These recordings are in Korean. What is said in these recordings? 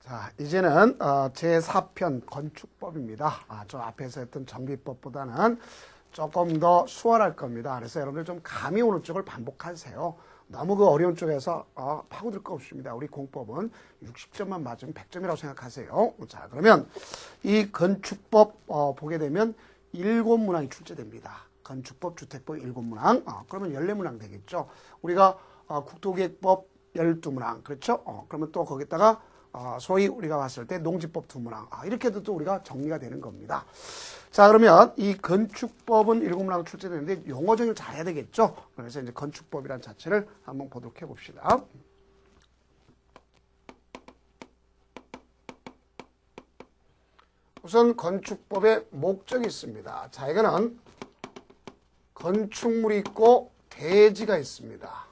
자, 이제는 제4편 건축법입니다. 저 앞에서 했던 정비법보다는 조금 더 수월할 겁니다. 그래서 여러분들 좀 감이 오는 쪽을 반복하세요. 너무 그 어려운 쪽에서 파고들 거 없습니다. 우리 공법은 60점만 맞으면 100점이라고 생각하세요. 자, 그러면 이 건축법 보게 되면 7문항이 출제됩니다. 건축법, 주택법 7문항. 그러면 14문항 되겠죠. 우리가 국토기획법 12문항. 그렇죠? 그러면 또 거기다가 소위 우리가 봤을 때 농지법 2문항. 이렇게 해도 또 우리가 정리가 되는 겁니다. 자, 그러면 이 건축법은 7문항 출제되는데 용어 정의를 잘 해야 되겠죠. 그래서 이제 건축법이라는 자체를 한번 보도록 해봅시다. 우선 건축법의 목적이 있습니다. 자, 이거는 건축물이 있고 대지가 있습니다.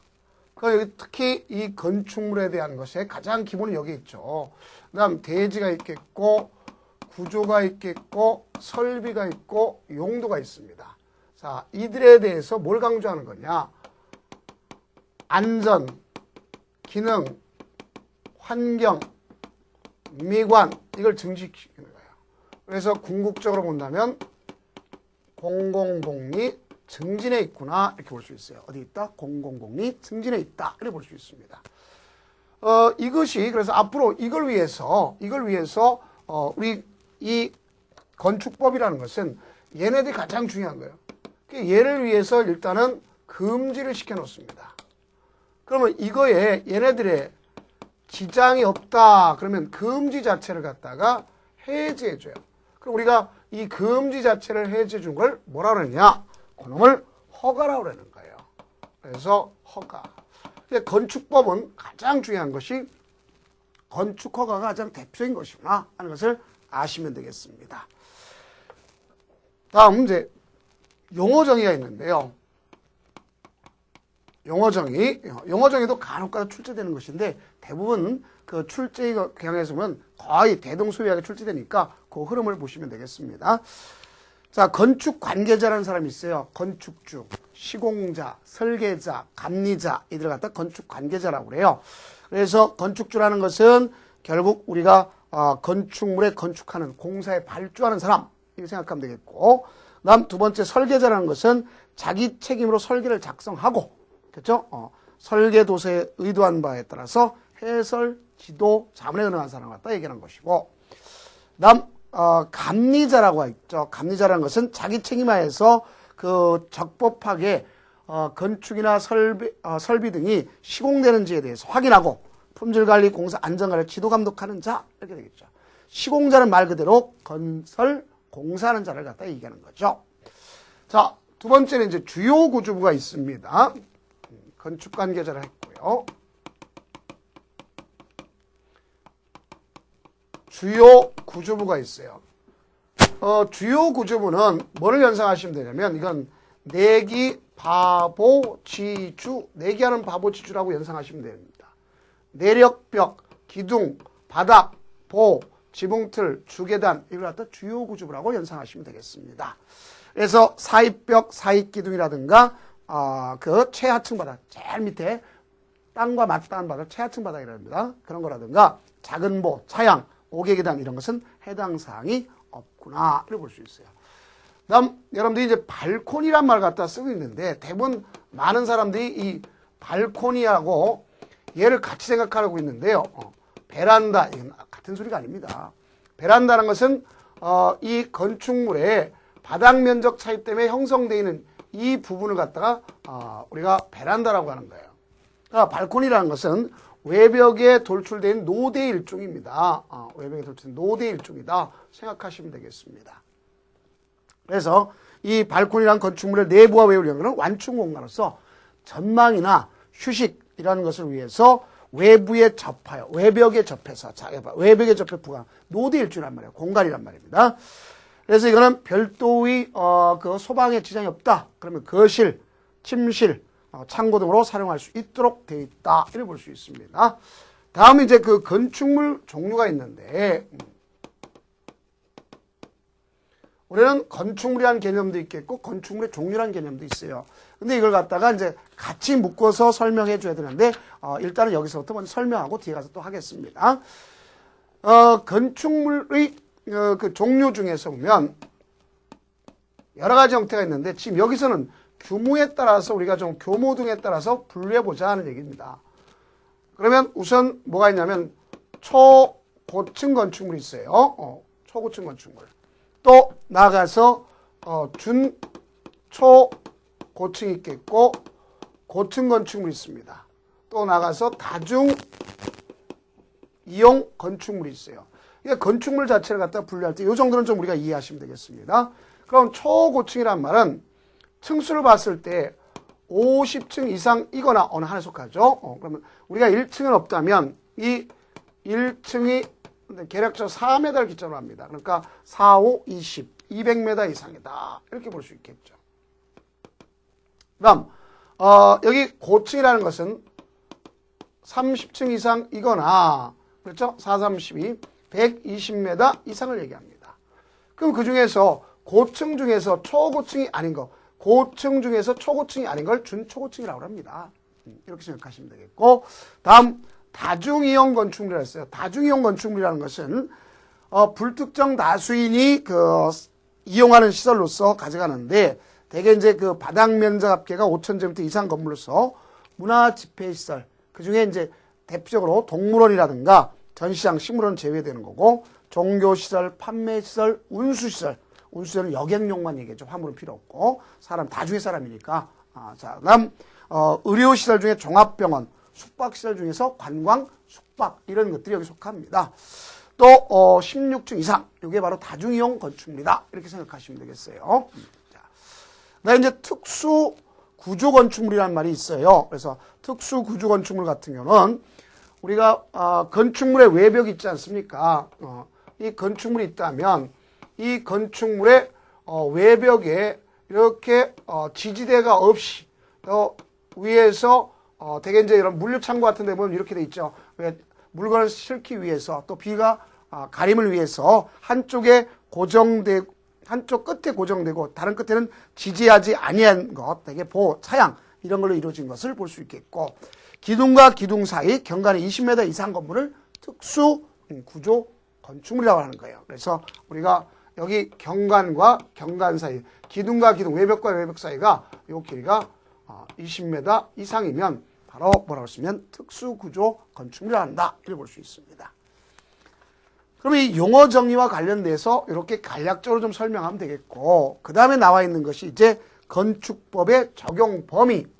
여기 특히 이 건축물에 대한 것이 가장 기본이 여기 있죠. 그 다음 대지가 있겠고 구조가 있겠고 설비가 있고 용도가 있습니다. 자, 이들에 대해서 뭘 강조하는 거냐? 안전, 기능, 환경, 미관 이걸 증식시키는 거예요. 그래서 궁극적으로 본다면 공공복리 증진에 있구나 이렇게 볼 수 있어요. 어디 있다? 공공복리 증진에 있다 이렇게 볼 수 있습니다. 이것이 그래서 앞으로 이걸 위해서 우리 이 건축법이라는 것은 얘네들이 가장 중요한 거예요. 얘를 위해서 일단은 금지를 시켜 놓습니다. 그러면 이거에 얘네들의 지장이 없다 그러면 금지 자체를 갖다가 해제해 줘요. 그럼 우리가 이 금지 자체를 해제해 준 걸 뭐라 그러냐? 그놈을 허가라고 그러는 거예요. 그래서 허가. 건축법은 가장 중요한 것이 건축 허가가 가장 대표적인 것이구나 하는 것을 아시면 되겠습니다. 다음 이제 용어 정의가 있는데요. 용어 정의도 간혹가다 출제되는 것인데 대부분 그 출제 경향에서 보면 거의 대동소이하게 출제되니까 그 흐름을 보시면 되겠습니다. 자, 건축 관계자라는 사람이 있어요. 건축주, 시공자, 설계자, 감리자 이들 갖다 건축 관계자라고 그래요. 그래서 건축주라는 것은 결국 우리가 건축물에 건축하는 공사에 발주하는 사람 이렇게 생각하면 되겠고, 그다음 두 번째 설계자라는 것은 자기 책임으로 설계를 작성하고, 그렇죠? 설계도서에 의도한 바에 따라서 해설, 지도, 자문에 은행한 사람을 갖다 얘기하는 것이고, 그다음 감리자라고 있죠. 감리자라는 것은 자기 책임하에서 그 적법하게 건축이나 설비 등이 시공되는지에 대해서 확인하고 품질관리, 공사, 안전관리, 지도 감독하는 자 이렇게 되겠죠. 시공자는 말 그대로 건설, 공사하는 자를 갖다 얘기하는 거죠. 자, 두 번째는 이제 주요 구조부가 있습니다. 건축 관계자를 했고요. 주요 구조부가 있어요. 주요 구조부는 뭐를 연상하시면 되냐면 이건 내기, 바보, 지주, 내기하는 바보, 지주라고 연상하시면 됩니다. 내력벽, 기둥, 바닥, 보, 지붕틀, 주계단 이걸 갖다 주요 구조부라고 연상하시면 되겠습니다. 그래서 사입벽, 사입기둥이라든가 그 최하층 바닥, 제일 밑에 땅과 맞닿은 바닥, 최하층 바닥이랍니다. 그런 거라든가 작은 보, 차양, 오개계단 이런 것은 해당 사항이 없구나 이렇게 볼 수 있어요. 다음 여러분들이 이제 발코니란 말 갖다 쓰고 있는데 대부분 많은 사람들이 이 발코니하고 얘를 같이 생각하고 있는데요. 베란다 이건 같은 소리가 아닙니다. 베란다는 것은 이 건축물의 바닥 면적 차이 때문에 형성되어 있는 이 부분을 갖다가 우리가 베란다라고 하는 거예요. 그러니까 발코니라는 것은 외벽에 돌출된 노대 일종입니다. 외벽에 돌출된 노대 일종이다 생각하시면 되겠습니다. 그래서 이 발코니란 건축물의 내부와 외부를 연결하는 완충 공간으로서 전망이나 휴식이라는 것을 위해서 외부에 접하여 외벽에 접해서 외벽에 접해 부강 노대 일종이란 말이에요. 공간이란 말입니다. 그래서 이거는 별도의 그 소방에 지장이 없다. 그러면 거실, 침실, 창고 등으로 사용할 수 있도록 되어 있다. 이렇게 볼 수 있습니다. 다음에 이제 그 건축물 종류가 있는데, 우리는 건축물이라는 개념도 있겠고, 건축물의 종류라는 개념도 있어요. 근데 이걸 갖다가 이제 같이 묶어서 설명해 줘야 되는데, 일단은 여기서부터 먼저 설명하고 뒤에 가서 또 하겠습니다. 건축물의 그 종류 중에서 보면 여러 가지 형태가 있는데 지금 여기서는 규모에 따라서 우리가 좀 규모 등에 따라서 분류해보자 하는 얘기입니다. 그러면 우선 뭐가 있냐면 초고층 건축물이 있어요. 초고층 건축물. 또 나가서 중초고층이 있겠고 고층 건축물이 있습니다. 또 나가서 다중 이용 건축물이 있어요. 이게 건축물 자체를 갖다 분류할 때 이 정도는 좀 우리가 이해하시면 되겠습니다. 그럼 초고층이란 말은 층수를 봤을 때 50층 이상이거나 어느 하나에 속하죠. 그러면 우리가 1층은 없다면 이 1층이 계략적 4m를 기점으로 합니다. 그러니까 4, 5, 20, 200m 이상이다. 이렇게 볼 수 있겠죠. 그다음 여기 고층이라는 것은 30층 이상이거나 그렇죠? 4, 32, 120m 이상을 얘기합니다. 그럼 그 중에서 고층 중에서 초고층이 아닌 거, 고층 중에서 초고층이 아닌 걸 준초고층이라고 합니다. 이렇게 생각하시면 되겠고, 다음 다중이용 건축물이라고 했어요. 다중이용 건축물이라는 것은 불특정 다수인이 그 이용하는 시설로서 가져가는데 대개 이제 그 바닥 면적 합계가 5,000제곱미터 이상 건물로서 문화 집회 시설, 그 중에 이제 대표적으로 동물원이라든가 전시장, 식물원 제외되는 거고, 종교시설, 판매시설, 운수시설, 운수시설은 여객용만 얘기했죠. 화물은 필요 없고, 사람, 다중의 사람이니까. 자, 그다음 의료시설 중에 종합병원, 숙박시설 중에서 관광, 숙박 이런 것들이 여기 속합니다. 또 16층 이상, 이게 바로 다중이용 건축물이다. 이렇게 생각하시면 되겠어요. 자, 그다음에 이제 특수 구조 건축물이라는 말이 있어요. 그래서 특수 구조 건축물 같은 경우는 우리가 건축물의 외벽이 있지 않습니까? 이 건축물이 있다면 이 건축물의 외벽에 이렇게 지지대가 없이 위에서 대개 이제 이런 물류창고 같은 데 보면 이렇게 돼 있죠. 왜 물건을 싣기 위해서 또 비가 가림을 위해서 한쪽 끝에 고정되고 다른 끝에는 지지하지 아니한 것, 대개 보호, 차양 이런 걸로 이루어진 것을 볼 수 있겠고, 기둥과 기둥 사이 경관이 20m 이상 건물을 특수 구조 건축물이라고 하는 거예요. 그래서 우리가 여기 경관과 경관 사이, 기둥과 기둥, 외벽과 외벽 사이가 이 길이가 20m 이상이면 바로 뭐라고 쓰면 특수 구조 건축물이라 한다. 이렇게 볼 수 있습니다. 그럼 이 용어 정의와 관련돼서 이렇게 간략적으로 좀 설명하면 되겠고, 그 다음에 나와 있는 것이 이제 건축법의 적용 범위.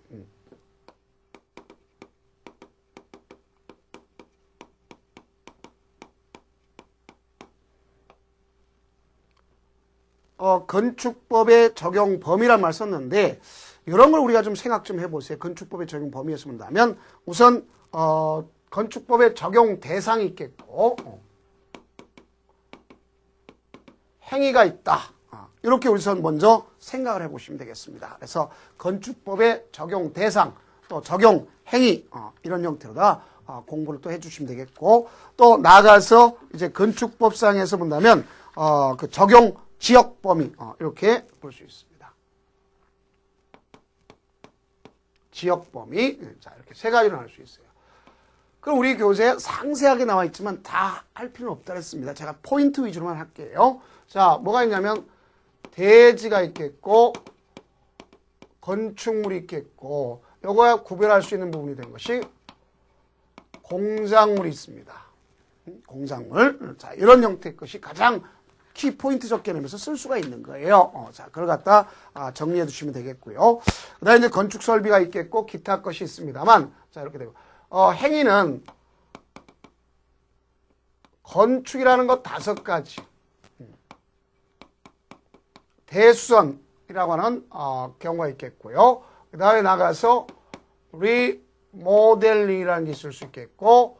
건축법의 적용 범위란 말 썼는데, 이런 걸 우리가 좀 생각 좀 해보세요. 건축법의 적용 범위에서 본다면, 우선, 건축법의 적용 대상이 있겠고, 행위가 있다. 이렇게 우선 먼저 생각을 해보시면 되겠습니다. 그래서 건축법의 적용 대상, 또 적용 행위, 이런 형태로다 공부를 또 해주시면 되겠고, 또 나아가서 이제 건축법상에서 본다면, 그 적용 지역 범위, 이렇게 볼 수 있습니다. 지역 범위, 자, 이렇게 세 가지로 할 수 있어요. 그럼 우리 교재에 상세하게 나와 있지만 다 할 필요는 없다 했습니다. 제가 포인트 위주로만 할게요. 자, 뭐가 있냐면 대지가 있겠고 건축물이 있겠고, 요거야 구별할 수 있는 부분이 된 것이 공작물이 있습니다. 공작물. 자, 이런 형태의 것이 가장 키 포인트 적게내면서 쓸 수가 있는 거예요. 자, 그걸 갖다 정리해 두시면 되겠고요. 그 다음에 이제 건축 설비가 있겠고 기타 것이 있습니다만, 자, 이렇게 되고, 행위는 건축이라는 것 5가지, 대수선이라고 하는 경우가 있겠고요. 그 다음에 나가서 리모델링이라는 게 있을 수 있겠고,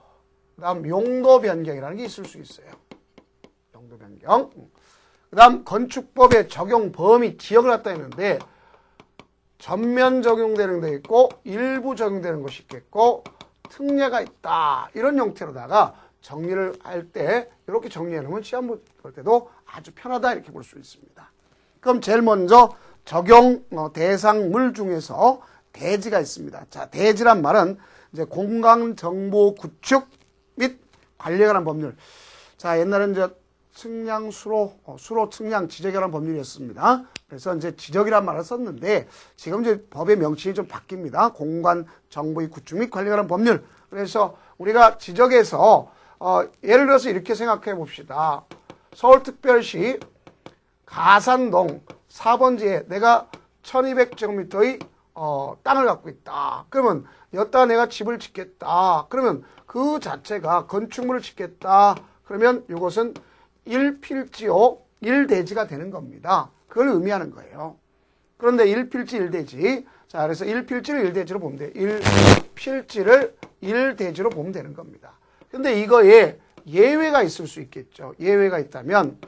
그 다음 용도 변경이라는 게 있을 수 있어요. 용도 변경. 그 다음 건축법의 적용 범위, 지역을 갖다 했는데 전면 적용되는 데 있고 일부 적용되는 것이 있겠고 특례가 있다. 이런 형태로다가 정리를 할 때 이렇게 정리해 놓으면 시험 볼 때도 아주 편하다 이렇게 볼 수 있습니다. 그럼 제일 먼저 적용 대상물 중에서 대지가 있습니다. 자, 대지란 말은 이제 공간 정보 구축 및 관리에 관한 법률. 자, 옛날에 이제 측량, 수로, 측량, 지적이라는 법률이었습니다. 그래서 이제 지적이라는 말을 썼는데, 지금 이제 법의 명칭이 좀 바뀝니다. 공간, 정보의 구축 및 관리에 관한 법률. 그래서 우리가 지적에서, 예를 들어서 이렇게 생각해 봅시다. 서울특별시 가산동 4번지에 내가 1200제곱미터의 땅을 갖고 있다. 그러면 여기다가 내가 집을 짓겠다. 그러면 그 자체가 건축물을 짓겠다. 그러면 이것은 1필지요 1대지가 되는 겁니다. 그걸 의미하는 거예요. 그런데 1필지 1대지. 자, 그래서 1필지를 1대지로 보면 돼요. 1필지를 1대지로 보면 되는 겁니다. 근데 이거에 예외가 있을 수 있겠죠. 예외가 있다면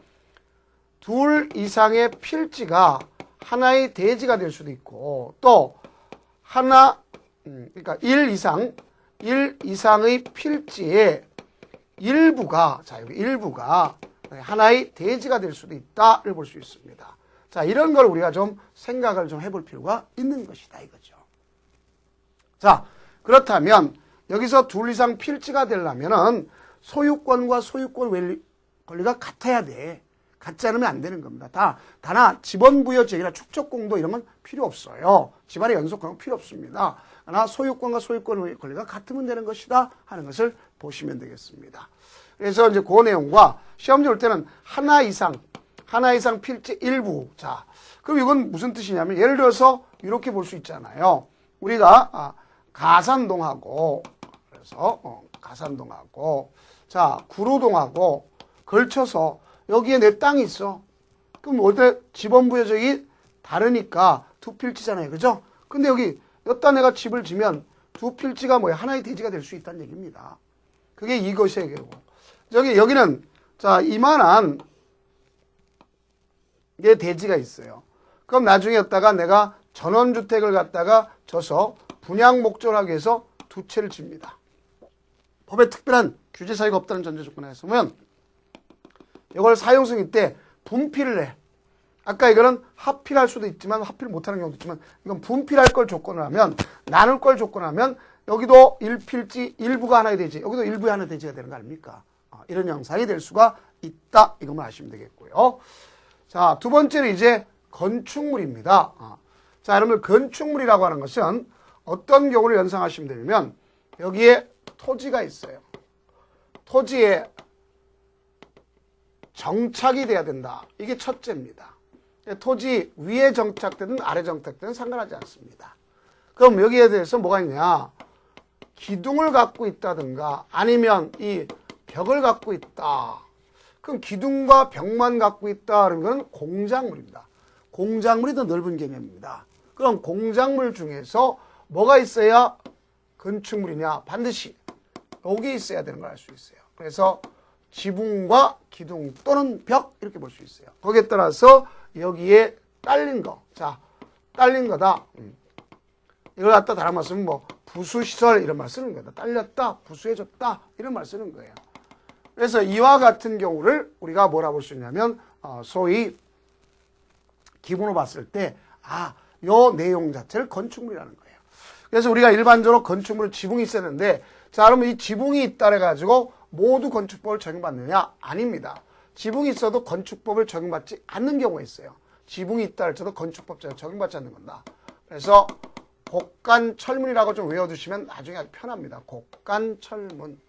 둘 이상의 필지가 하나의 대지가 될 수도 있고, 또 하나, 그러니까 1 이상의 필지의 일부가, 자, 여기 일부가 하나의 대지가 될 수도 있다를 볼 수 있습니다. 자, 이런 걸 우리가 좀 생각을 좀 해볼 필요가 있는 것이다, 이거죠. 자, 그렇다면 여기서 둘 이상 필지가 되려면은 소유권과 소유권 권리가 같아야 돼. 같지 않으면 안 되는 겁니다. 다나 지번부여 지역이나 축적공도 이런 건 필요 없어요. 집안의 연속공은 필요 없습니다. 하나 소유권과 소유권 권리가 같으면 되는 것이다 하는 것을 보시면 되겠습니다. 그래서 이제 그 내용과 시험지 올 때는 하나 이상 필지 일부. 자, 그럼 이건 무슨 뜻이냐면 예를 들어서 이렇게 볼 수 있잖아요. 우리가 가산동하고 그래서 가산동하고 자 구로동하고 걸쳐서 여기에 내 땅이 있어. 그럼 어때? 지번부여적이 다르니까 두 필지잖아요. 그죠? 근데 여기다 내가 집을 지면 두 필지가 뭐야? 하나의 대지가 될 수 있다는 얘기입니다. 그게 이것이에요. 여기는 자 이만한 게 대지가 있어요. 그럼 나중에 여기다가 내가 전원주택을 갖다가 져서 분양 목적을 하기 위해서 두 채를 집니다. 법에 특별한 규제 사유가 없다는 전제 조건에 있으면 이걸 사용승인 때 분필을 해. 아까 이거는 합필할 수도 있지만 합필 못하는 경우도 있지만 이건 분필할 걸 조건을 하면 나눌 걸 조건을 하면 여기도 1필지 일부가 하나의 대지 여기도 일부의 하나의 대지가 되는 거 아닙니까? 이런 형상이 될 수가 있다. 이것만 아시면 되겠고요. 자, 두 번째는 이제 건축물입니다. 자, 여러분들 건축물이라고 하는 것은 어떤 경우를 연상하시면 되냐면 여기에 토지가 있어요. 토지에 정착이 돼야 된다. 이게 첫째입니다. 토지 위에 정착되든 아래 정착되든 상관하지 않습니다. 그럼 여기에 대해서 뭐가 있냐? 기둥을 갖고 있다든가 아니면 이 벽을 갖고 있다. 그럼 기둥과 벽만 갖고 있다. 그러면 그건 공작물입니다. 공작물이 더 넓은 개념입니다. 그럼 공작물 중에서 뭐가 있어야 건축물이냐? 반드시 여기 있어야 되는 걸 알 수 있어요. 그래서 지붕과 기둥 또는 벽 이렇게 볼 수 있어요. 거기에 따라서 여기에 딸린 거. 자, 딸린 거다. 이걸 갖다 다른 말 쓰면 뭐 부수시설 이런 말 쓰는 거다. 딸렸다, 부수해줬다 이런 말 쓰는 거예요. 그래서 이와 같은 경우를 우리가 뭐라 볼 수 있냐면 소위 기본으로 봤을 때 요 내용 자체를 건축물이라는 거예요. 그래서 우리가 일반적으로 건축물 지붕이 있었는데 자 그러면 이 지붕이 있다 해가지고 모두 건축법을 적용받느냐? 아닙니다. 지붕이 있어도 건축법을 적용받지 않는 경우가 있어요. 지붕이 있다 할지라도 건축법 적용받지 않는 건다. 그래서 곡간철문이라고 좀 외워두시면 나중에 아주 편합니다. 곡간철문.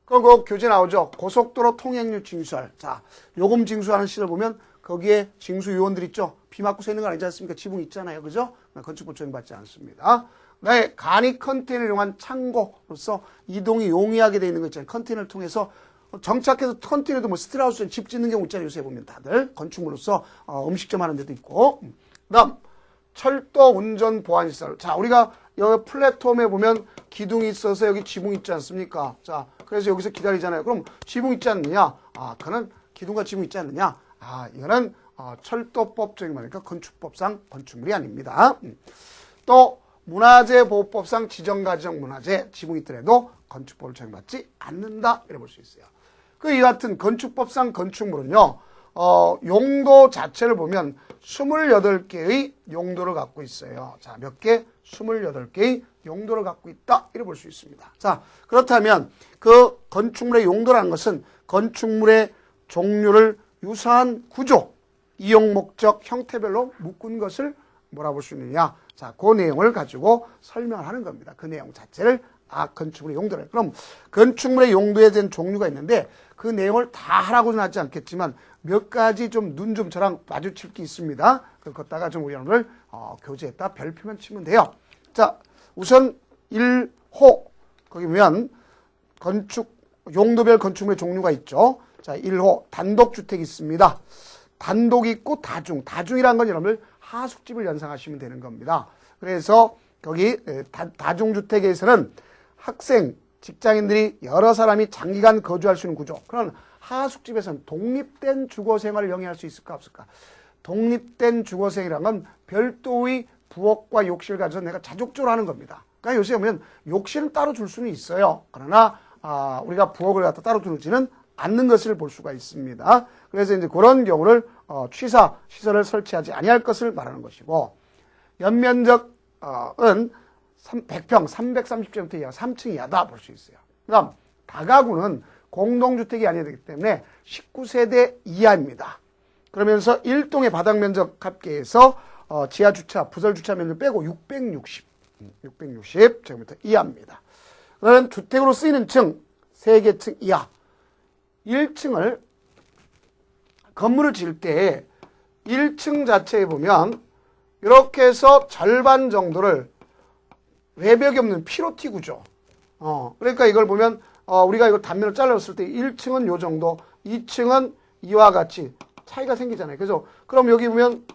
그럼 그 교재 나오죠. 고속도로 통행료 징수할. 자, 요금 징수하는 시를 보면 거기에 징수 요원들 있죠. 비 맞고 서 있는 거 아니지 않습니까? 지붕 있잖아요. 그죠? 건축법 적용받지 않습니다. 그다음에 간이 컨테이너를 이용한 창고로서 이동이 용이하게 되어 있는 거 있잖아요. 컨테이너를 통해서 정착해서 컨테이너도 뭐 스틸하우스에 집 짓는 경우 있잖아요. 요새 보면 다들 건축물로서 음식점 하는 데도 있고. 그다음 철도 운전 보안 시설. 자, 우리가 여기 플랫폼에 보면 기둥이 있어서 여기 지붕 있지 않습니까? 자, 그래서 여기서 기다리잖아요. 그럼 지붕 있지 않느냐? 그는 기둥과 지붕 있지 않느냐? 이거는 철도법적인 말이니까 건축법상 건축물이 아닙니다. 또 문화재보호법상 지정가정 문화재 지붕이 있더라도 건축법을 적용받지 않는다 이렇게 볼 수 있어요. 이 같은 건축법상 건축물은요. 용도 자체를 보면 28개의 용도를 갖고 있어요. 자, 몇 개? 28개의 용도를 갖고 있다 이렇게 볼 수 있습니다. 자, 그렇다면 그 건축물의 용도라는 것은 건축물의 종류를 유사한 구조, 이용 목적, 형태별로 묶은 것을 뭐라 볼 수 있느냐. 자, 그 내용을 가지고 설명을 하는 겁니다. 그 내용 자체를 건축물의 용도를. 그럼 건축물의 용도에 대한 종류가 있는데 그 내용을 다 하라고는 하지 않겠지만 몇 가지 좀 눈 좀 저랑 마주칠 게 있습니다. 그것다가 좀 여러분들 교재에다 별표만 치면 돼요. 자, 우선 1호 거기 보면 건축 용도별 건축물의 종류가 있죠. 자, 1호 단독주택이 있습니다. 단독이 있고 다중이라는 건 여러분들 하숙집을 연상하시면 되는 겁니다. 그래서 거기 다중주택에서는 학생, 직장인들이 여러 사람이 장기간 거주할 수 있는 구조. 그런 하숙집에서는 독립된 주거생활을 영위할 수 있을까 없을까? 독립된 주거생활이라는 건 별도의 부엌과 욕실을 가져서 내가 자족적으로 하는 겁니다. 그러니까 요새 보면 욕실은 따로 둘 수는 있어요. 그러나 우리가 부엌을 갖다 따로 두지는 않는 것을 볼 수가 있습니다. 그래서 이제 그런 경우를 취사 시설을 설치하지 아니할 것을 말하는 것이고, 연면적은 100평 330제곱미터 이하 3층 이하다 볼 수 있어요. 그다음 다가구는 공동주택이 아니기 때문에 19세대 이하입니다. 그러면서 1동의 바닥면적 합계해서 지하주차, 부설주차 면적 빼고 660제곱미터 이하입니다. 그러면 주택으로 쓰이는 층 3개 층 이하. 1층을 건물을 지을 때 1층 자체에 보면 이렇게 해서 절반 정도를 외벽이 없는 피로티 구조. 그러니까 이걸 보면 우리가 이걸 단면을 잘랐을 때 1층은 요 정도, 2층은 이와 같이 차이가 생기잖아요. 그래서 그럼 여기 보면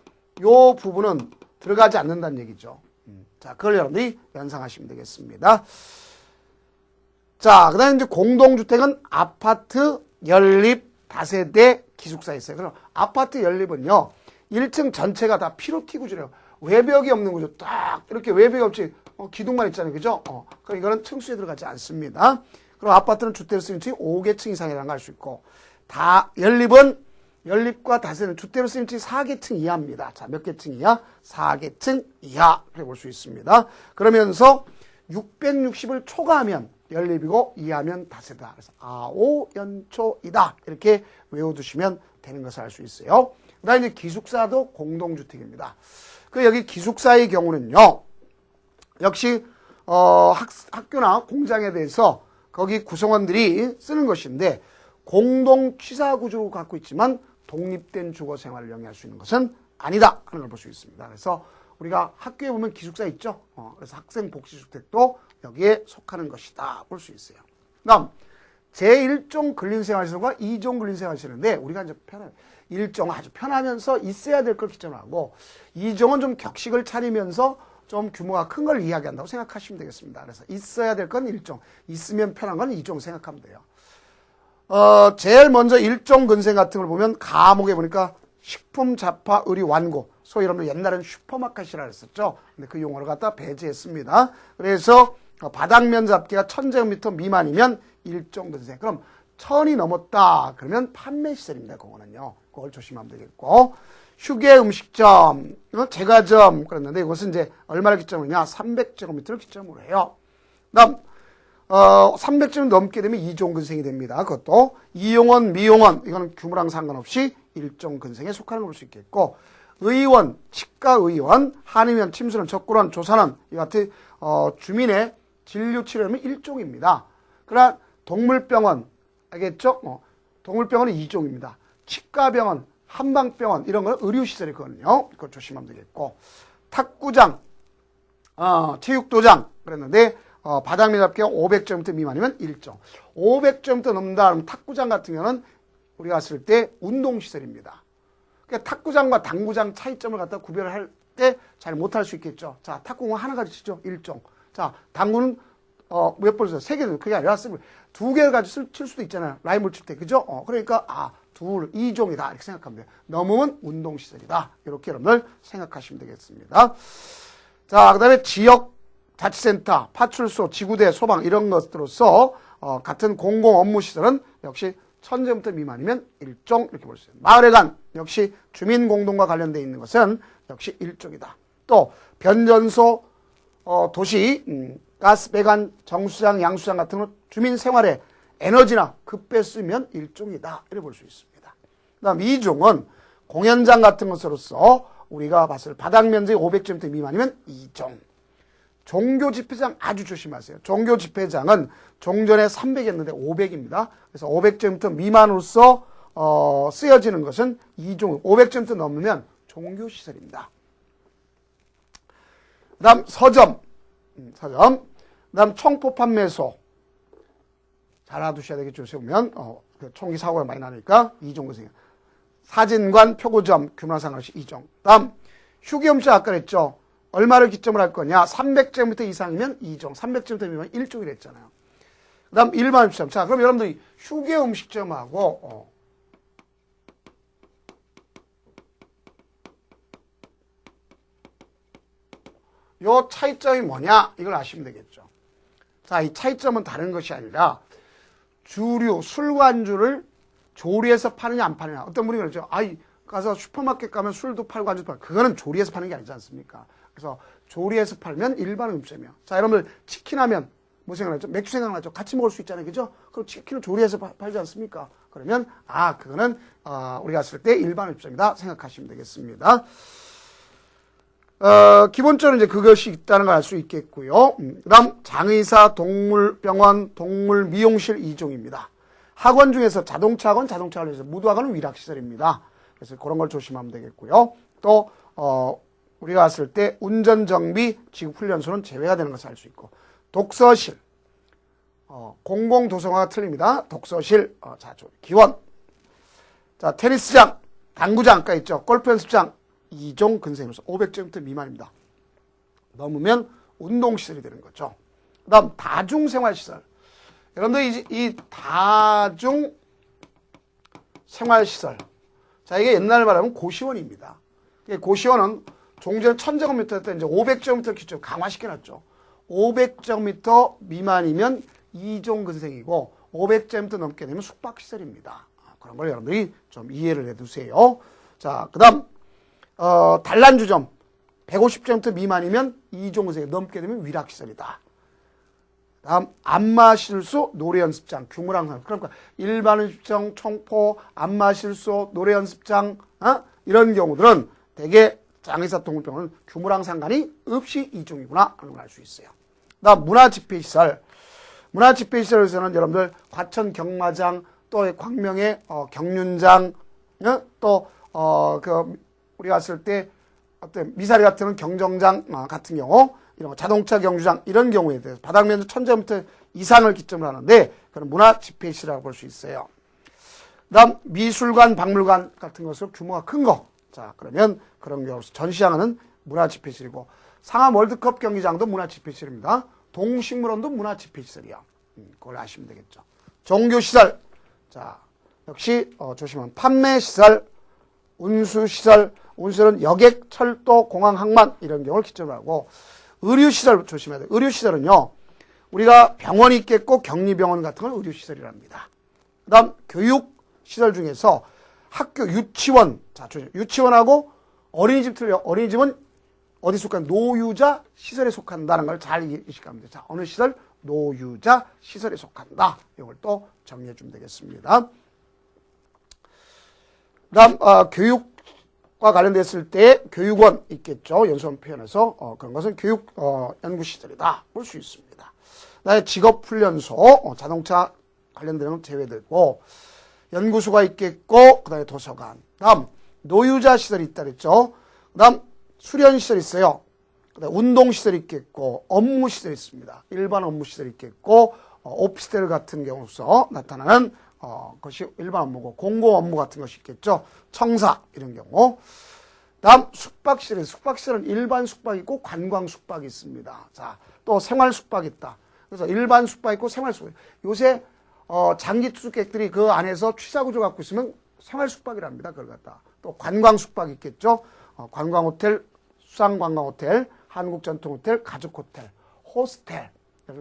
요 부분은 들어가지 않는다는 얘기죠. 자, 그걸 여러분들이 연상하시면 되겠습니다. 자, 그 다음에 이제 공동주택은 아파트, 연립, 다세대, 기숙사 있어요. 그럼 아파트 연립은요, 1층 전체가 다 피로티 구조래요. 외벽이 없는 구조. 딱 이렇게 외벽이 없이 기둥만 있잖아요. 그죠? 그럼 이거는 층수에 들어가지 않습니다. 그럼 아파트는 주택을 쓰는 층이 5개 층 이상이라는 걸 알 수 있고, 연립과 다세대는 주택을 쓰는 층이 4개 층 이하입니다. 자, 몇 개 층 이하? 4개 층 이하. 그렇게 볼 수 있습니다. 그러면서 660을 초과하면 연립이고 이하면 다세다. 그래서 아오연초이다. 이렇게 외워두시면 되는 것을 알 수 있어요. 그 다음에 이제 기숙사도 공동주택입니다. 그 여기 기숙사의 경우는요, 역시 학교나 공장에 대해서 거기 구성원들이 쓰는 것인데 공동 취사 구조를 갖고 있지만 독립된 주거 생활을 영위할 수 있는 것은 아니다 하는 걸 볼 수 있습니다. 그래서 우리가 학교에 보면 기숙사 있죠. 그래서 학생 복지주택도 여기에 속하는 것이다 볼 수 있어요. 그다음 제1종 근린생활시설과 2종 근린생활시설인데 우리가 이제 1종은 아주 편하면서 있어야 될 걸 기점으로 하고 2종은 좀 격식을 차리면서 좀 규모가 큰 걸 이야기한다고 생각하시면 되겠습니다. 그래서 있어야 될 건 1종, 있으면 편한 건 2종 생각하면 돼요. 제일 먼저 1종 근생 같은 걸 보면 과목에 보니까 식품, 잡화, 의류, 완고, 소위 여러분들 옛날에는 슈퍼마켓이라 했었죠. 근데 그 용어를 갖다 배제했습니다. 그래서 바닥면 잡기가 1000제곱미터 미만이면 1종 근생. 그럼 1000이 넘었다 그러면 판매시설입니다. 그거는요. 그걸 조심하면 되겠고, 휴게 음식점, 제과점 그랬는데 이것은 이제 얼마를 기점으로 하냐? 300제곱미터를 기점으로 해요. 그다음 300제곱 넘게 되면 2종 근생이 됩니다. 그것도 이용원, 미용원 이거는 규모랑 상관없이 1종 근생에 속하는 걸 볼 수 있겠고, 의원, 치과의원, 한의원, 침수원, 적구원, 조산원 이 같은 주민의 진료치료는 1종입니다. 그러나 동물병원 알겠죠? 동물병원은 2종입니다. 치과병원, 한방병원 이런 건 의료시설이거든요. 그걸 조심하면 되겠고, 탁구장, 체육도장 그랬는데 바닥면 잡기가 500제곱미터 미만이면 1종. 500제곱미터 넘는다 그러면 탁구장 같은 경우는 우리가 갔을 때 운동시설입니다. 그러니까 탁구장과 당구장 차이점을 갖다 구별할 때 잘 못할 수 있겠죠. 자, 탁구공은 하나 가지고 치죠. 1종. 자, 당구는 몇 번 써요? 3개는 그게 아니라 2개를 가지고 칠 수도 있잖아요. 라인볼 칠 때. 그죠? 그러니까 2종이다 이렇게 생각하면 돼요. 넘으면 운동시설이다. 이렇게 여러분들 생각하시면 되겠습니다. 자, 그 다음에 지역 자치센터, 파출소, 지구대, 소방 이런 것들로서 같은 공공 업무시설은 역시 1000제곱미터 미만이면 1종 이렇게 볼 수 있어요. 마을회관 역시 주민공동과 관련되어 있는 것은 역시 1종이다. 또 변전소, 도시, 가스, 배관, 정수장, 양수장 같은 건 주민 생활에 에너지나 급배 쓰면 일종이다. 이렇게 볼 수 있습니다. 그 다음 2종은 공연장 같은 것으로서 우리가 봤을 바닥 면적이 500제곱미터 미만이면 2종. 종교 집회장 아주 조심하세요. 종교 집회장은 종전에 300이었는데 500입니다. 그래서 500제곱미터 미만으로서 쓰여지는 것은 2종, 500제곱미터 넘으면 종교시설입니다. 그 다음 서점, 그 다음 총포 판매소. 잘 알아두셔야 되겠죠. 보면 총기 사고가 많이 나니까 2종 것이에요. 사진관, 표고점, 규모나 상관없이 2종. 다음 휴게음식 아까 그랬죠. 얼마를 기점으로 할 거냐. 300제곱미터 이상이면 2종, 300제곱미터 미만 1종이라 했잖아요. 그 다음 일반 음식점. 자, 그럼 여러분들이 휴게음식점하고 요 차이점이 뭐냐? 이걸 아시면 되겠죠. 자, 이 차이점은 다른 것이 아니라 주류, 술과 안주를 조리해서 파느냐 안 파느냐. 어떤 분이 그러죠. 가서 슈퍼마켓 가면 술도 팔고 안주도 팔고. 그거는 조리해서 파는 게 아니지 않습니까? 그래서 조리해서 팔면 일반 음식점이요. 자, 여러분들 치킨 하면 뭐 생각나죠? 맥주 생각나죠? 같이 먹을 수 있잖아요. 그죠? 그럼 치킨을 조리해서 팔지 않습니까? 그러면 그거는 우리가 갔을 때 일반 음식점이다 생각하시면 되겠습니다. 기본적으로 이제 그것이 있다는 걸 알 수 있겠고요. 그 다음 장의사, 동물병원, 동물미용실 2종입니다. 학원 중에서 자동차학원, 자동차학원에서 무도학원은 위락시설입니다. 그래서 그런 걸 조심하면 되겠고요. 또 우리가 갔을 때 운전정비, 지구훈련소는 제외가 되는 것을 알 수 있고, 독서실, 공공도서관과 틀립니다. 독서실, 기원, 자 테니스장, 당구장 아까 있죠. 골프 연습장 2종 근생으로서 500제곱미터 미만입니다. 넘으면 운동시설이 되는 거죠. 그 다음 다중생활시설. 여러분들 이 다중생활시설. 자, 이게 옛날 말하면 고시원입니다. 고시원은 종전 1000제곱미터 때 이제 500제곱미터 기준 강화시켜놨죠. 500제곱미터 미만이면 2종 근생이고 500제곱미터 넘게 되면 숙박시설입니다. 그런 걸 여러분들이 좀 이해를 해두세요. 자, 그 다음 단란주점 150제곱미터 미만이면 2종 근생이 넘게 되면 위락시설이다. 다음 안마실소, 노래연습장, 규모랑 그러니까 일반 연습장, 총포, 안마실소, 노래연습장 이런 경우들은 대개 장의사 동물병원은 규모랑 상관이 없이 2종이구나 하는 걸 알 수 있어요. 다음 문화집회시설. 문화집회시설에서는 여러분들 과천 경마장, 또 광명의 경륜장, 또 우리가 갔을 때 어떤 미사리 같은 경정장 같은 경우, 이런 거, 자동차 경주장 이런 경우에 대해서 바닥 면적 1000제곱미터 이상을 기점으로 하는데 그런 문화집회시설이라고 볼 수 있어요. 그다음 미술관, 박물관 같은 것으로 규모가 큰 거. 자, 그러면 그런 경우서 전시장은 문화집회시설이고, 상암 월드컵 경기장도 문화집회시설입니다. 동식물원도 문화집회시설이야. 그걸 아시면 되겠죠. 종교시설. 자, 역시 조심하면 판매시설, 운수시설. 운수는 여객, 철도, 공항, 항만 이런 경우를 기점으로 하고, 의료시설 조심해야 돼요. 의료시설은요, 우리가 병원이 있겠고 격리병원 같은 건 의료시설이랍니다. 그 다음 교육시설 중에서 학교, 유치원. 자, 유치원하고 어린이집 틀려. 어린이집은 어디 속한 노유자 시설에 속한다는 걸 잘 이해하시면 됩니다. 자, 어느 시설? 노유자 시설에 속한다. 이걸 또 정리해 주면 되겠습니다. 그 다음 교육과 관련됐을 때 교육원 있겠죠. 연수원 표현에서 그런 것은 교육 연구시설이다 볼 수 있습니다. 그다음에 직업훈련소, 자동차 관련되는 건 제외되고, 연구소가 있겠고, 그 다음에 도서관. 다음 노유자 시설이 있다 그랬죠. 그 다음 수련시설 있어요. 그 다음 운동시설이 있겠고, 업무시설이 있습니다. 일반 업무시설이 있겠고, 오피스텔 같은 경우서 나타나는 것이 일반 업무고, 공공 업무 같은 것이 있겠죠. 청사 이런 경우. 다음 숙박시설. 숙박시설은 일반 숙박이 있고 관광 숙박이 있습니다. 자, 또 생활 숙박이 있다. 그래서 일반 숙박 있고 생활 숙박. 요새 장기 투숙객들이 그 안에서 취사구조 갖고 있으면 생활 숙박이랍니다. 그걸 갖다. 또 관광 숙박 있겠죠. 관광 호텔, 수상 관광 호텔, 한국 전통 호텔, 가족 호텔, 호스텔,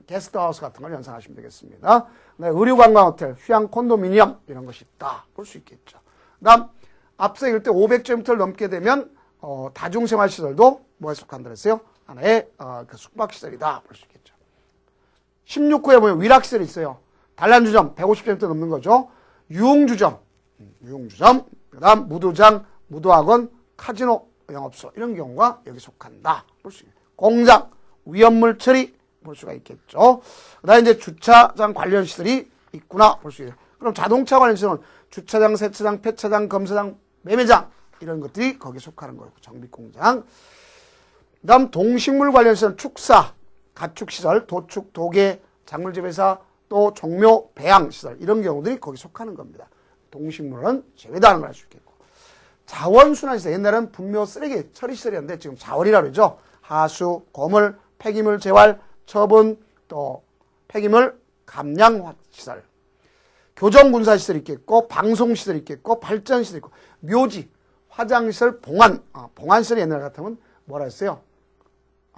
게스트하우스 같은 걸 연상하시면 되겠습니다. 네, 의류 관광 호텔, 휴양 콘도미니엄 이런 것이 있다 볼 수 있겠죠. 그다음 앞서 읽을 때 500제곱미터를 넘게 되면 다중생활시설도 뭐에 속한다 그랬어요? 하나의 그 숙박시설이다 볼 수 있겠죠. 16호에 보면 위락시설이 있어요. 단란주점 150점대 넘는 거죠. 유흥주점, 그 다음 무도장, 무도학원, 카지노, 영업소 이런 경우가 여기 속한다 볼 수 있어요. 공장, 위험물 처리 볼 수가 있겠죠. 그 다음에 이제 주차장 관련 시설이 있구나 볼 수 있어요. 그럼 자동차 관련 시설은 주차장, 세차장, 폐차장, 검사장, 매매장 이런 것들이 거기에 속하는 거예요. 정비공장. 그 다음 동식물 관련 시설은 축사, 가축시설, 도축, 도계, 작물재배사, 또 종묘, 배양시설 이런 경우들이 거기 속하는 겁니다. 동식물은 제외다 하는 걸 알 수 있겠고. 자원순환시설, 옛날에는 분묘 쓰레기 처리시설이었는데 지금 자원이라고 그러죠. 하수, 고물, 폐기물 재활, 처분, 또 폐기물 감량시설. 교정군사시설이 있겠고, 방송시설이 있겠고, 발전시설이 있고, 묘지, 화장시설, 봉안. 봉안시설이 옛날 같으면 뭐라 했어요?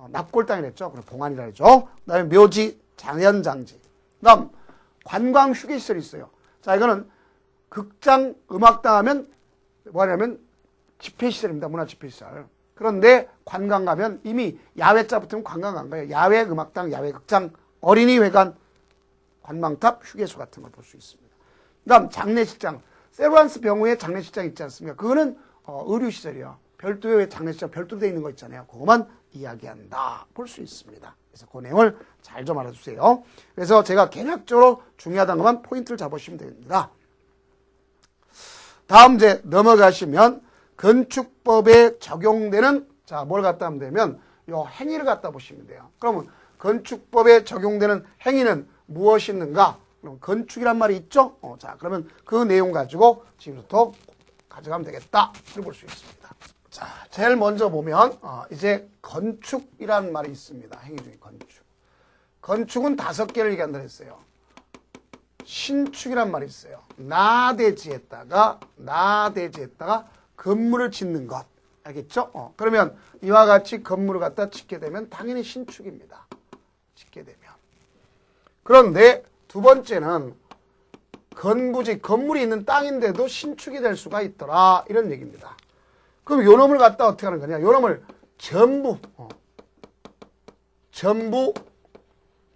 납골당이랬죠. 그럼 봉안이라 했죠. 그 다음에 묘지, 장연장지. 그 다음 관광휴게시설이 있어요. 자, 이거는 극장, 음악당 하면 뭐냐면 집회시설입니다. 문화집회시설. 그런데 관광 가면 이미 야외자 붙으면 관광 간 거예요. 야외 음악당, 야외 극장, 어린이회관, 관광탑, 휴게소 같은 걸 볼 수 있습니다. 그 다음 장례식장. 세브란스 병우에 장례식장 있지 않습니까? 그거는 의료시설이요. 별도의 장례식장 별도로 되어 있는 거 있잖아요. 그것만 이야기한다 볼 수 있습니다. 그래서 그 내용을 잘 좀 알아주세요. 그래서 제가 개략적으로 중요하다는 것만 포인트를 잡으시면 됩니다. 다음 이제 넘어가시면 건축법에 적용되는 자 뭘 갖다 하면 되면 요 행위를 갖다 보시면 돼요. 그러면 건축법에 적용되는 행위는 무엇이 있는가? 그럼 건축이란 말이 있죠? 자 그러면 그 내용 가지고 지금부터 가져가면 되겠다. 이렇게 볼 수 있습니다. 자, 제일 먼저 보면 이제 건축이라는 말이 있습니다. 행위 중에 건축. 건축은 5개를 얘기한다 했어요. 신축이란 말이 있어요. 나대지에다가 건물을 짓는 것. 알겠죠? 그러면 이와 같이 건물을 갖다 짓게 되면 당연히 신축입니다. 짓게 되면. 그런데 두 번째는 건부지, 건물이 있는 땅인데도 신축이 될 수가 있더라. 이런 얘기입니다. 그럼 요 놈을 갖다 어떻게 하는 거냐? 요 놈을 전부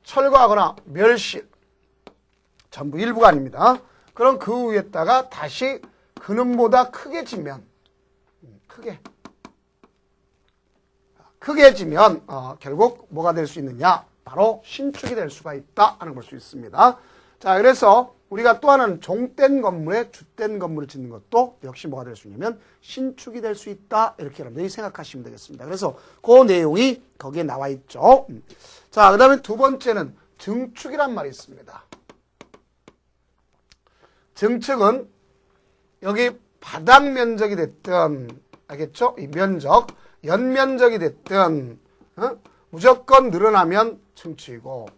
철거하거나 멸실. 전부 일부가 아닙니다. 그럼 그 위에다가 다시 그 놈보다 크게 지면, 크게 지면, 결국 뭐가 될 수 있느냐? 바로 신축이 될 수가 있다 하는 걸 볼 수 있습니다. 자, 그래서 우리가 또 하나는 종된 건물에 주된 건물을 짓는 것도 역시 뭐가 될 수 있냐면 신축이 될 수 있다. 이렇게 여러분들이 생각하시면 되겠습니다. 그래서 그 내용이 거기에 나와 있죠. 자, 그 다음에 두 번째는 증축이란 말이 있습니다. 증축은 여기 바닥 면적이 됐든, 알겠죠? 이 면적, 연면적이 됐든, 무조건 늘어나면 증축이고,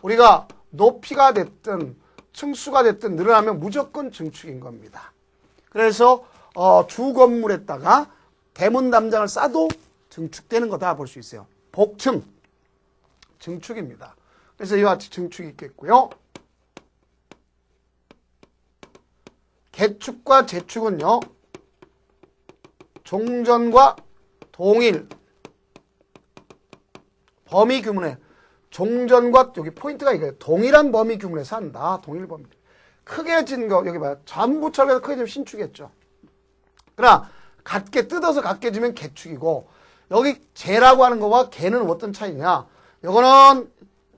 우리가 높이가 됐든, 층수가 됐든 늘어나면 무조건 증축인 겁니다. 그래서 주 건물에다가 대문 담장을 쌓아도 증축되는 거다 볼 수 있어요. 복층, 증축입니다. 그래서 이와 같이 증축이 있겠고요. 개축과 재축은요, 종전과 동일 범위 규모에 종전과 여기 포인트가 이거예요. 동일한 범위 규모에서 한다. 동일 범위. 크게 진 거 여기 봐요. 전부 철거해서 크게 지면 신축이겠죠. 그러나 같게 뜯어서 같게 지면 개축이고 여기 재라고 하는 거와 개는 어떤 차이냐? 요거는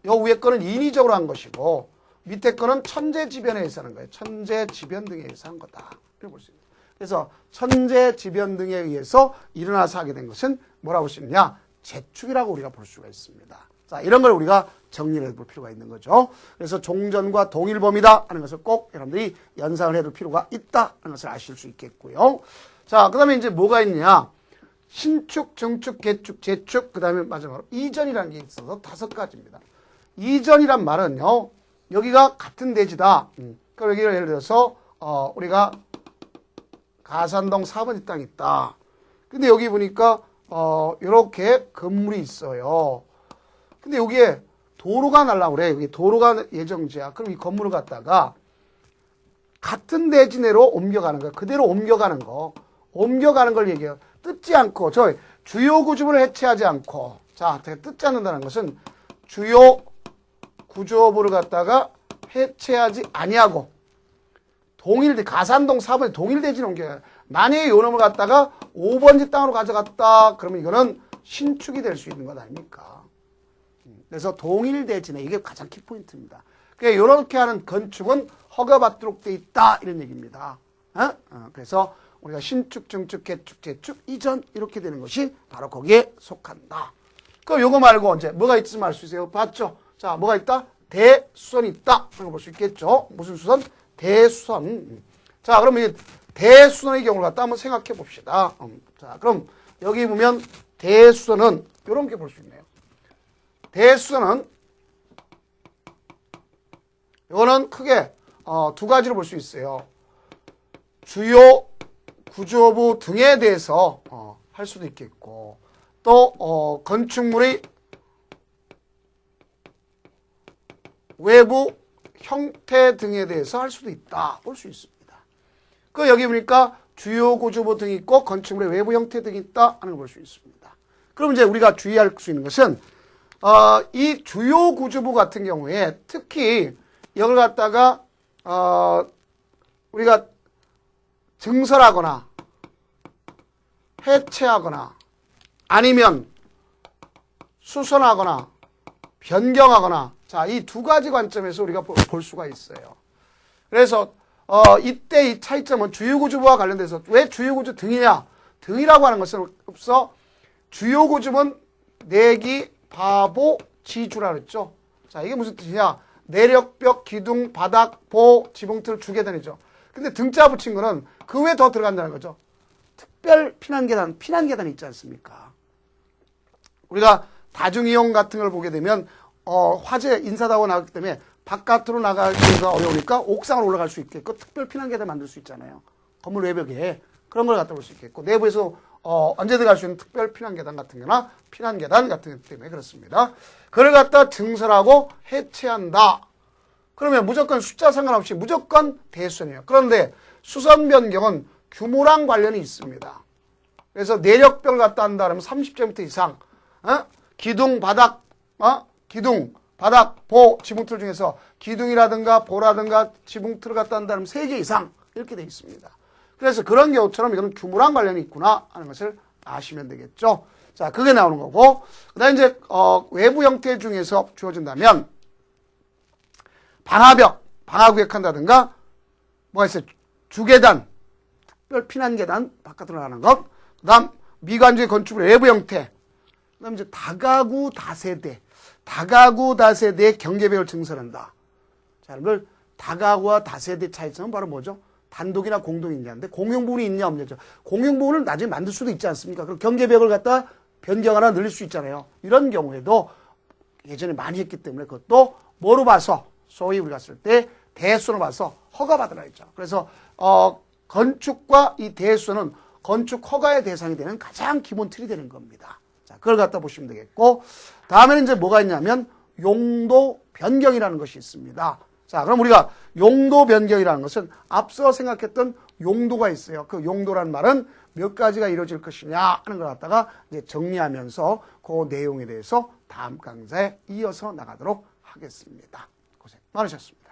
요 위에 거는 인위적으로 한 것이고 밑에 거는 천재지변에 의해서 하는 거예요. 천재지변 등에 의해서 한 거다. 이렇게 볼 수 있습니다. 그래서 천재지변 등에 의해서 일어나서 하게 된 것은 뭐라고 볼 수 있느냐? 재축이라고 우리가 볼 수가 있습니다. 자, 이런 걸 우리가 정리를 해볼 필요가 있는 거죠. 그래서 종전과 동일범위다 하는 것을 꼭 여러분들이 연상을 해둘 필요가 있다 하는 것을 아실 수 있겠고요. 자, 그 다음에 이제 뭐가 있느냐? 신축, 증축, 개축, 재축, 그 다음에 마지막으로 이전이라는 게 있어서 5가지입니다. 이전이란 말은요, 여기가 같은 대지다. 그럼 여기를 예를 들어서, 우리가 가산동 4번지 땅이 있다. 근데 여기 보니까, 요렇게 건물이 있어요. 근데 여기에 도로가 날라고 그래. 여기 도로가 예정지야. 그럼 이 건물을 갖다가 같은 대지 내로 옮겨가는 거야. 그대로 옮겨가는 거. 옮겨가는 걸 얘기해요. 뜯지 않고, 주요 구조물을 해체하지 않고, 자, 뜯지 않는다는 것은 주요 구조부를 갖다가 해체하지 아니하고 가산동 4번에 동일대지를 옮겨요. 만약에 요 놈을 갖다가 5번지 땅으로 가져갔다. 그러면 이거는 신축이 될 수 있는 것 아닙니까? 그래서 동일대지네. 이게 가장 키포인트입니다. 그러니까 이렇게 하는 건축은 허가받도록 돼 있다. 이런 얘기입니다. 그래서 우리가 신축, 증축, 개축, 재축, 이전 이렇게 되는 것이 바로 거기에 속한다. 그럼 요거 말고 언제 뭐가 있으면 알 수 있어요? 봤죠? 자, 뭐가 있다? 대수선이 있다. 그런 걸 볼 수 있겠죠? 무슨 수선? 대수선. 자, 그럼 이 대수선의 경우를 갖다 한번 생각해 봅시다. 자, 그럼 여기 보면 대수선은 이런 게 볼 수 있네요. 대수선은 이거는 크게 두 가지로 볼 수 있어요. 주요 구조부 등에 대해서 할 수도 있겠고 또 건축물의 외부 형태 등에 대해서 할 수도 있다. 볼 수 있습니다. 그 여기 보니까 주요 구조부 등이 있고 건축물의 외부 형태 등이 있다 하는 걸 볼 수 있습니다. 그럼 이제 우리가 주의할 수 있는 것은 이 주요 구조부 같은 경우에 특히 이걸 갖다가 우리가 증설하거나 해체하거나 아니면 수선하거나 변경하거나 자, 이 두 가지 관점에서 우리가 볼 수가 있어요. 그래서 이때 이 차이점은 주요구조부와 관련돼서 왜 주요구조 등이냐? 등이라고 하는 것은 없어 주요구조는 내기, 바보, 지주라 그랬죠. 자, 이게 무슨 뜻이냐? 내력벽, 기둥, 바닥, 보, 지붕틀, 주계단이죠. 근데 등자 붙인 거는 그 외에 더 들어간다는 거죠. 특별 피난계단, 피난계단이 있지 않습니까? 우리가 다중이용 같은 걸 보게 되면 화재 인사다고 나왔기 때문에 바깥으로 나가기가 어려우니까 옥상으로 올라갈 수 있게 그 특별 피난계단 만들 수 있잖아요. 건물 외벽에 그런 걸 갖다 볼 수 있겠고 내부에서 언제든 갈 수 있는 특별 피난계단 같은 거나 피난계단 같은 것 때문에 그렇습니다. 그걸 갖다 증설하고 해체한다. 그러면 무조건 숫자 상관없이 무조건 대수선이에요. 그런데 수선 변경은 규모랑 관련이 있습니다. 그래서 내력벽을 갖다 한다 그러면 30제곱미터 이상 기둥, 바닥, 기둥, 바닥, 보, 지붕틀 중에서 기둥이라든가 보라든가 지붕틀을 갖다 한다 그러면 3개 이상 이렇게 돼 있습니다. 그래서 그런 경우처럼 이거는 규모랑 관련이 있구나 하는 것을 아시면 되겠죠. 자, 그게 나오는 거고 그 다음에 이제 외부 형태 중에서 주어진다면 방화벽, 방화구역한다든가 뭐가 있어요? 주계단, 특별 피난계단 바깥으로 나가는 것 그 다음 미관주의 건축물의 외부 형태 그 다음 이제 다가구 다세대 다가구 다세대의 경계벽을 증설한다. 자, 여러분들 다가구와 다세대 차이점은 바로 뭐죠? 단독이나 공동이 있냐인데 공용 부분이 있냐 없냐죠. 공용 부분을 나중에 만들 수도 있지 않습니까? 그럼 경계벽을 갖다 변경하나 늘릴 수 있잖아요. 이런 경우에도 예전에 많이 했기 때문에 그것도 뭐로 봐서 소위 우리가 쓸 때 대수선으로 봐서 허가받으라 했죠. 그래서 건축과 이 대수선은 건축 허가의 대상이 되는 가장 기본 틀이 되는 겁니다. 자, 그걸 갖다 보시면 되겠고 다음에는 이제 뭐가 있냐면 용도 변경이라는 것이 있습니다. 자, 그럼 우리가 용도 변경이라는 것은 앞서 생각했던 용도가 있어요. 그 용도란 말은 몇 가지가 이루어질 것이냐 하는 걸 갖다가 이제 정리하면서 그 내용에 대해서 다음 강좌에 이어서 나가도록 하겠습니다. 고생 많으셨습니다.